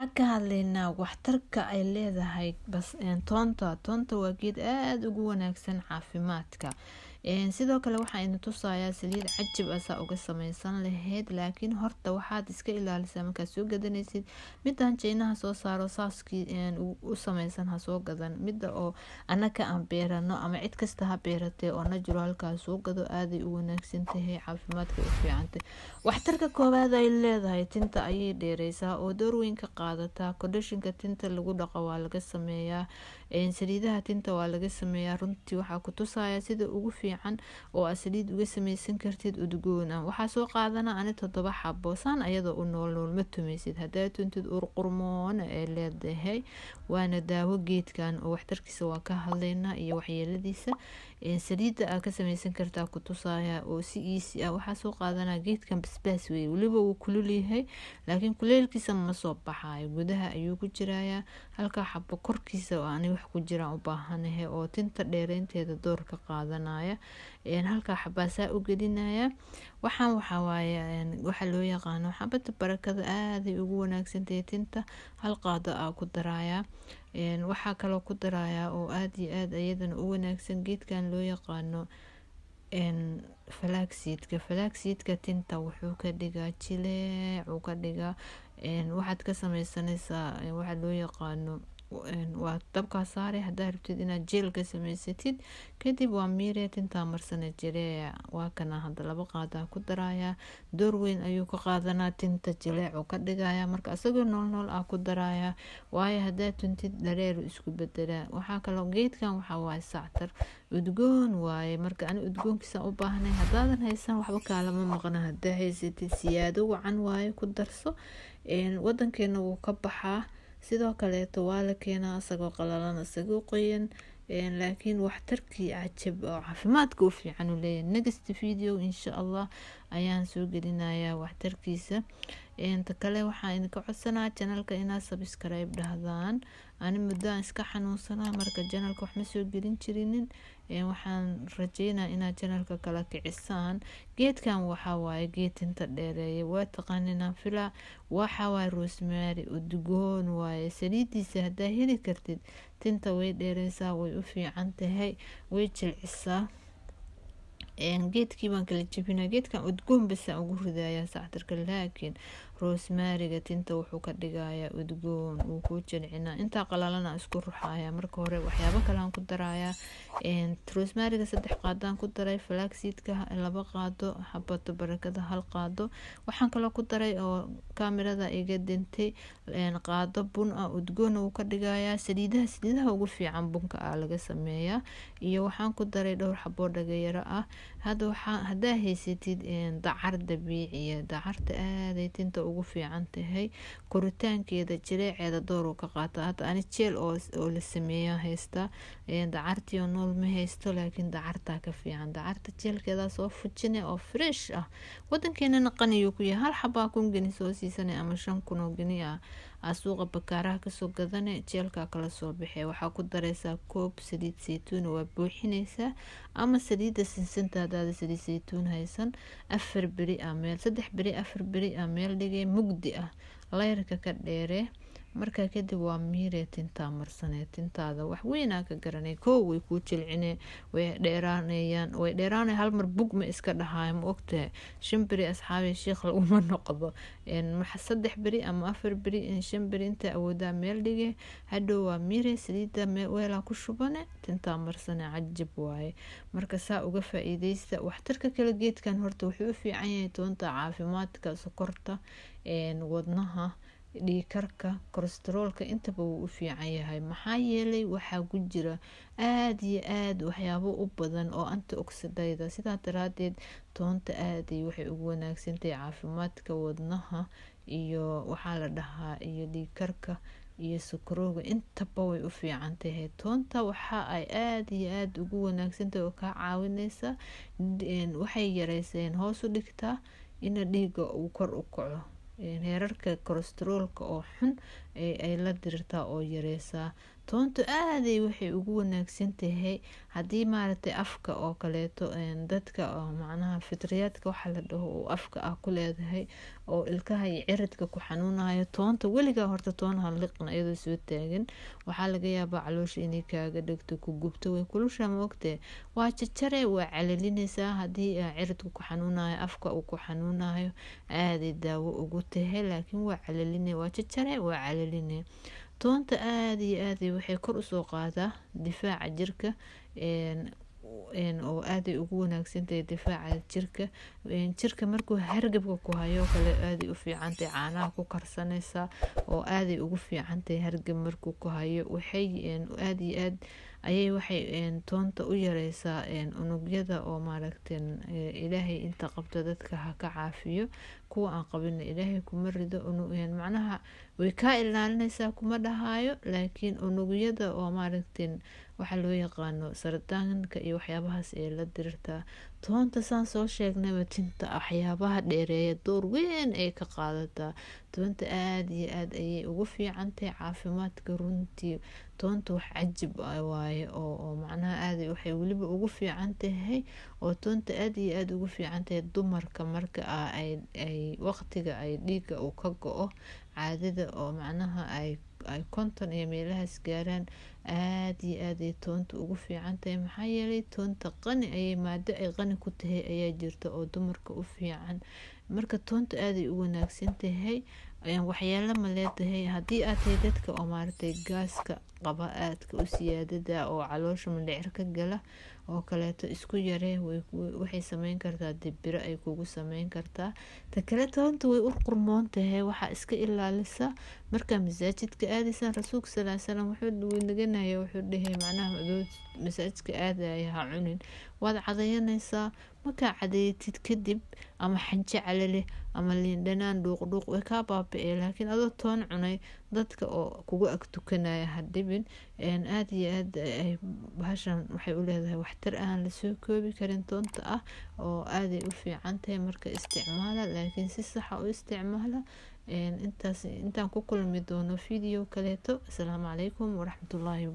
Ka hadlaynaa waxtarka ay leedahay toonta waa geed aad ugu wanaagsan caafimaadka. Sidoo kale waxaa ina tusayaa saliid cajib ah uga samaysan lahayd, laakiin horta waxaad iska ilaalisaa markaad soo gadanaysid midaan Chinaha soo saaro saaskii u samaysan ha soo gadan, midda oo anaka aan beerano ama cid kasta ha beeratee oo naturalka soo gado aaday u wanaagsan tahay, caafimaadka u fiicantay. Waxtarka koowaad ay leedahay tinta ayay dheereysaa oo door weyn ka qaadataa. Conditionka tinta lagu dhaqo waa laga sameeyaa, saliidaha tinta waa laga sameeyaa. Runtii waxaa ku tusaya sida ugu fiican oo saliid uga samaysan kartid udgoon ah. Waxaa soo qaadana ani 7 xabo saan ayadoo u nool ma tumaysid hadaa tuntid ur qurmoon ee leedahay. Waana daawo geedkan oo waxtarkiisa waa ka hadlaynaa iyo waxyeeladiisa. Saliida aad ka samaysan kartaa ku tusaya oo si easy ah. Waxaa soo qaadana geedkan basbaas weey, waliba wuu kulul yahay laakiin kuleelkiisa ma soo baxayo, gudaha ayuu ku jirayaa. Halka xabo korkiisa aan wax ku jiraan u baahanahay oo tinta dheereynteeda door ka qaadanaya. Halka xabaasaa u gelinaya. Waxaan waxa waaye waxa loo yaqaano xabada barakada aad ay ugu wanaagsan tahay tinta. Hal qaado aa ku daraya. Waxaa kaloo ku daraya oo aad iyo aad ayadana u wanaagsan geedkan loo yaqaano flaxseedka tinta wuxuu ka dhigaa jileec, uu ka dhigaa waxaad ka samaysanaysaa waxa loo yaqaano waa dabka saare hadaa rabtid inaad jeel ka samaysatid, kadib waa miire tinta marsana jileec. waa kana hadda 2 qaada ku daraya. Door weyn ayuu ka qaadanaa tinta jileec oo ka dhigaya, marka asagoo nool ku daraya waayo hadaa tuntid dareer isku bedela. Waxaa kaloo geedkan waxa waaye sactar udgoon waaye, marka ani udgoonkiisa u baahnay hadaadan haysan waxba kala ma maqna. hadaa haysatid siyaado wacan waaye ku darso. Wadankeena wuu ka baxaa, sidoo kale waa la keenaa asagoo qalalan asagoo qoyan, laakiin waxtarkii cajab oo caafimaadka u fiican u leeyahay. Next video insha Allah ayaan soo gelinayaa waxtarkiisa. Inta kale waxaan idinka codsanayaa channelka inaad subscribe dhahdaan. Ani muddo iska xanuunsanaa marka channelka wax ma soo gelin jirinin. Waxaan rajeynayaa inaad channelka kala kicisaan. Geedkan waxa waaye geed tinta dheereeya, waa taqaaninan fila. Waxa waaye rosemary udgoon waaye, saliidiisa hadaa heli kartid tinta way dheereysaa, way u fiican tahay, way jilcisaa. geedkii baan kala jabinaa. Geedkan udgoon bas aan ugu ridayaa sactarka, laakiin rosemary-ga tinta wuxuu ka dhigayaa udgoon, uu ku jilcinaa. inta qalalana isku ruxaya. Marka hore waxyaabo kale aan ku darayaa. rosemary-ga 3 qaadaan ku daray, flaxseed-ka 2 qaado, xabada barakada 1 qaado. waxaan kaloo ku daray oo kaamirada iga dintay qaado bun ah, udgoon uu ka dhigayaa. saliidaha ugu fiican bunka laga sameeyaa. iyo waxaan ku daray dhowr xabo dhagayaro ah. hadaa haysatid dacar dabiiciya, dacarta aaday tinta ugu fiican tahay, koritaankeeda jileeceeda door ka qaata. hadda ani jeel oo la sameeyaa haysta, dacartii nool ma haysto, laakiin dacarta ka fiican. dacarta jeelkeeda soo fujine oo fresh ah. wadankeena qaniyo ku yahay, hal xabaa kun gani soo siisanay ama 5 kun oo gani ah suuqa bakaaraha ka soo gadane, jeelka kala soo bixay. waxaa ku dareysaa koob saliid saytuun, waa buuxinaysaa ama saliida sinsanta hadaad saliid saytuun haysan. 4 beri meel 3 beri 4 beri meel dhigay mugdi ah, leerka ka dheere. marka kadib waa miire tinta marsanay. tintaada wax weyn ka garanay, koo way ku jilcinay, way dheeraanayaan hal mar bug ma iska dhahaay, ma ogtahay. 5 beri asxaabi sheekh uma noqdo. 3 beri ama 4 beri 5 beri inta awoodaa meel dhigay. hadhow waa miire saliida weela ku shubane, tinta marsanay. cajib waaye. marka saa uga faa'iideysta. waxtarka kala geedkan horta wuxuu u fiican yahay toonta caafimaadka, sokorta, wadnaha, dhiigkarka, kolestaroolka, intaba wuu u fiican yahay. maxaa yeelay waxaa ku jira aad iyo aad waxyaabo u badan oo antioxidant sidaa daraadeed toonta aad waxay ugu wanaagsan tahay caafimaadka wadnaha iyo waxaa la dhahaa iyo dhiigkarka iyo sokorowga, intaba way u fiican tahay. toonta waxa ay aad iyo aad ugu wanaagsan tahay oo ka caawinaysa, waxay yareyseen hoos u dhigtaa in dhiigga uu kor u kaco, heerarka kolestaroolka oo xun ay la dirirtaa oo yareysaa. toonta aaday waxay ugu wanaagsan tahay haddii maaragtay afka oo kaleeto dadka oo macnaha fitriyaadka waxa la dhaho oo afka ah ku leedahay oo ilkaha iyo ciridka ku xanuunayo toonta weligaa horta toonaha liqna iyadoo soo taagan waxaa laga yaabaa caloosha inay kaaga dhegto ku gubto way kulusha moogtee waa jajare waa calalinaysaa haddii ciridka ku xanuunayo afka uu ku xanuunayo aaday daawo ugu tahay laakiin waa calalinay waa jajare waa calalinay toonta aad iyo aad waxay kor usoo qaadaa difaaca jirka oo aaday ugu wanaagsantahay difaaca jirka markuu hargabka ku hayo kale aaday u fiicantahay caanaha ku karsanaysaa oo aaday ugu fiicantahay hargab markuu ku hayo waxay aad iyo aad ayay waxay toonta u yareysaa unugyada oo maaragtay ilaahay inta qabto dadka ha ka caafiyo kuwa aan qabin ilaahay kuma rido macnaha way ka ilaalinaysaa kuma dhahayo laakiin unugyada oo maaragtay waxa loo yaqaano sardaanka iyo waxyaabahaas ee la dirirtaa toonta saan soo sheegnayba tinta waxyaabaha dheereeya door weyn ay ka qaadataa toonta aad iyo aad ayay ugu fiicantahay caafimaadka runtii toonta wax cajib waaye oo macnaha aad waxay weliba ugu fiican tahay oo toonta aad iyo aad ugu fiican tahay dumarka marka ay waqtiga ay dhiiga uu ka go-o caadada oo macnaha ay konton iyo meelahaas gaaraan aad iyo aad ay toonta ugu fiican tahay maxaa yeelay toonta qani ayay maado ay qani ku tahay ayaa jirta oo dumarka u fiican marka toonta aaday u wanaagsan tahay waxyaalo ma leedahay haddii aad tahay dadka oo maaragtay gaaska qaba aadka u siyaadada oo caloosha mindhicir ka gala oo kaleeto isku yaree waxay sameyn kartaa dibiro ay kugu sameyn kartaa ta kale toonta way u qurmoon tahay waxaa iska ilaalisa markaa masaajidka aadaysan rasuulka sal slam wuxuu naganaya wuxuu dhahay macnaha masaajidka aadaya ha cunin waad cadayanaysaa markaa cadayatid kadib ama xanjo calale ama liindhanaan dhuuqdhuuq way kaa baaba-ee laakiin adoo toon cunay dadka oo kugu ag tukanaya ha dhibin aad iyo aad bahashan waxay u leedahay waxtar aan lasoo koobi karin toonta ah oo aaday u fiican tahay marka isticmaala laakiin si saxa u isticmaala intaan ku kulmi doono video kaleeto asalaamu calaykum waraxmatullaahi